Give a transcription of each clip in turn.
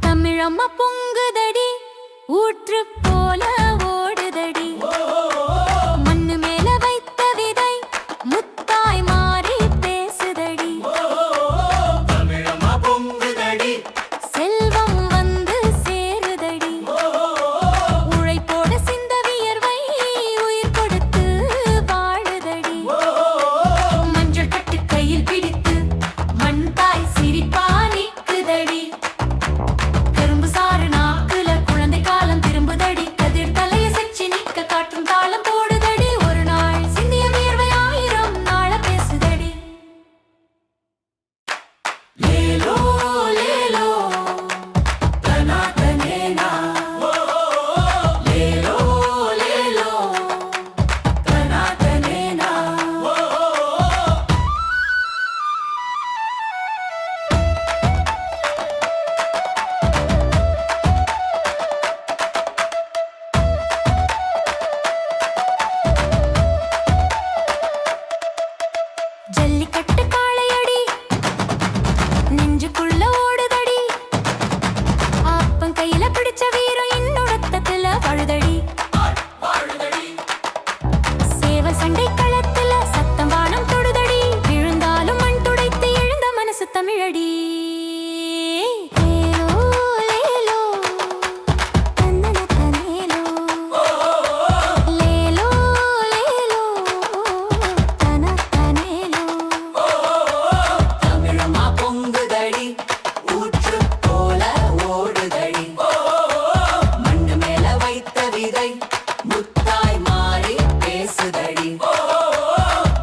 தமிழம்மா பொங்குதடி ஊற்று போல ஓடுதடி மண்ணு மேல வைத்த விதை முத்தாய் மாறி பேசுதடி தமிழம்மா பொங்குதடி செல்வம் வந்து சேருதடி உழைப்போட சிந்த வியர்வை உயிர் கொடுத்து வாழுதடி மஞ்சள் கட்டு கையில் பிடித்து மண் தாய் சிரிப்பா நிக்குதடி கரும்பு சாறு நாக்குல குழந்தை காலம் திரும்புதடி கதிர் தலைய செச்சு நிக்க காட்டும் தாளம் போடுதடி ஒரு நாள் சிந்திய வியர்வை 1000 நாள பேசுதடி லேலோ லேலோ தனாதனேனா லேலோ லேலோ தனாதனேனா ஜல்லிக்கட்டு காளையடி நெஞ்சுக்குள்ள ஓடுதடி அப்பன் கையில பிடிச்ச வீரம் இன்னும் ரத்தத்துல வாழுதடி சேவ சண்டை களத்துல சத்தம் வானம் தொடுதடி விழுந்தாலும் மண் துடைத்து எழுந்த மனசு தமிழடி லேலோ லேலோ தன்னனதனேலோ லேலோ லேலோ தனதனேலோ தமிழம்மா பொங்குதடி ஊற்று போல ஓடுதடி மண்ணு மேல வைத்த விதை முத்தாய் மாறி பேசுதடி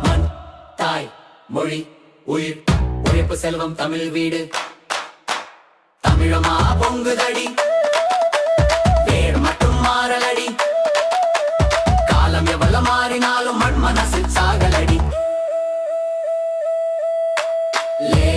மண் தாய் மொழி உயிர் உழைப்பு செல்வம் தமிழ் வீடு தமிழம்மா பொங்குதடி பேர் மட்டும் மாறலடி காலம் எவ்வளவு மாறினாலும் மண் மனசு சாகலடி லே